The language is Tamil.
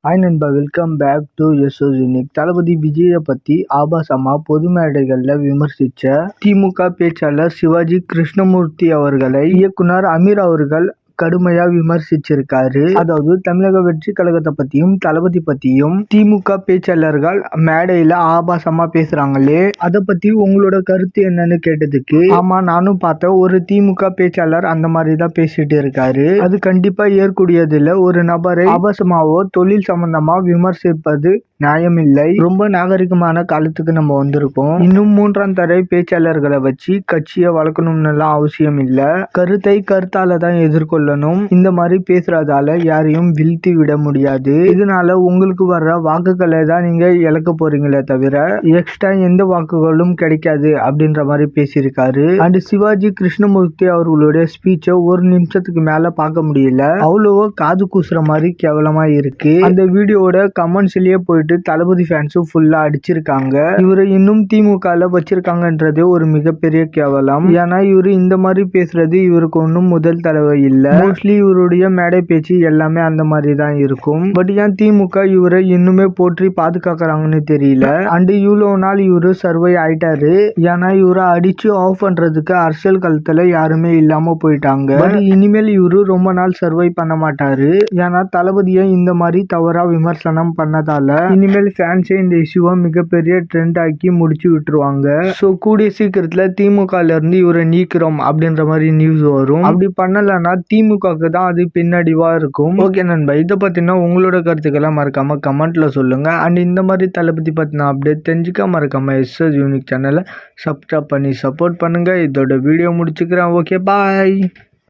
ஹாய் நண்பா, welcome back to SOS unique. தளபதி விஜயை பத்தி ஆபாசமா பொது மேடைகள்ல விமர்சிச்ச திமுக பேச்சாளர் சிவாஜி கிருஷ்ணமூர்த்தி அவர்களை இயக்குனர் அமீர் அவர்கள் கடுமையா விமர்சிச்சிருக்காரு. அதாவது தமிழக வெற்றி கழகத்தை பத்தியும் தளபதி பத்தியும் திமுக பேச்சாளர்கள் மேடையில ஆபாசமா பேசுறாங்களே, அதை பத்தி உங்களோட கருத்து என்னன்னு கேட்டதுக்கு, ஆமா நானும் பார்த்தேன், ஒரு திமுக பேச்சாளர் அந்த மாதிரி தான் பேசிட்டு இருக்காரு, அது கண்டிப்பா ஏற்கக்கூடியது இல்ல. ஒரு நபரை ஆபாசமாவோ தொழில் சம்பந்தமா விமர்சிப்பது நியாயமில்லை. ரொம்ப நாகரிகமான காலத்துக்கு நம்ம வந்திருக்கோம். இன்னும் மூன்றாம் தரை பேச்சாளர்களை வச்சு கட்சியை வளர்க்கணும்னு அவசியம் இல்ல. கருத்தை கருத்தால தான் எதிர்கொள்ளணும். இந்த மாதிரி பேசுறதால யாரையும் வீழ்த்தி விட முடியாது. இதனால உங்களுக்கு வர்ற வாக்குகளை தான் நீங்க இழக்க போறீங்களே தவிர எக்ஸ்ட்ரா எந்த வாக்குகளும் கிடைக்காது அப்படின்ற மாதிரி பேசியிருக்காரு. அண்ட் சிவாஜி கிருஷ்ணமூர்த்தி அவர்களுடைய ஸ்பீச்சை ஒரு நிமிஷத்துக்கு மேல பார்க்க முடியல. அவ்வளவோ காது கூசுற மாதிரி கேவலமா இருக்கு. அந்த வீடியோட கமெண்ட்ஸ்லயே போயிட்டு தளபதி ஃபேன்ஸும் ஃபுல்லா அடிச்சிருக்காங்க. இவரை இன்னும் திமுகல வச்சிருக்காங்கன்றது ஒரு மிகப்பெரிய கேவலம். ஏன்னா இவரு இந்த மாதிரி பேசுறது இவருக்கு ஒன்றும் முதல் தடவை இல்ல. மோஸ்ட்லி இவருடைய மேடை பேச்சு எல்லாமே அந்த மாதிரி தான் இருக்கும். பட் ஏன் திமுக இவரை இன்னுமே போற்றி பாதுகாக்கிறாங்கன்னு தெரியல. அண்ட் இவ்வளவு நாள் இவரு சர்வை ஆயிட்டாரு. ஏன்னா இவரை அடிச்சு ஆஃப் பண்றதுக்கு அரசியல் களத்துல யாருமே இல்லாம போயிட்டாங்க. பட் இனிமேல் இவரு ரொம்ப நாள் சர்வை பண்ண மாட்டாரு. ஏன்னா தளபதியை இந்த மாதிரி தவறா விமர்சனம் பண்ணதால இனிமேல் ஃபேன்ஸே இந்த இஷ்யூவை மிகப்பெரிய ட்ரெண்ட் ஆக்கி முடிச்சு விட்டுருவாங்க. ஸோ கூடிய சீக்கிரத்துல திமுகல இருந்து இவரை நீக்கிறோம் அப்படின்ற மாதிரி நியூஸ் வரும். அப்படி பண்ணலன்னா திமுகவுக்கு தான் அது பின்னடைவா இருக்கும். ஓகே நண்பா, இதை பத்தினா உங்களோட கருத்துக்களை மறக்காம கமெண்ட்ல சொல்லுங்க. அண்ட் இந்த மாதிரி தளபதி பத்தின அப்டேட் தெரிஞ்சுக்க மறக்காம எஸ்எஸ் யூனிக் சேனலை சப்ஸ்கிரைப் பண்ணி சப்போர்ட் பண்ணுங்க. இதோட வீடியோ முடிச்சுக்கிறேன். ஓகே, பாய்.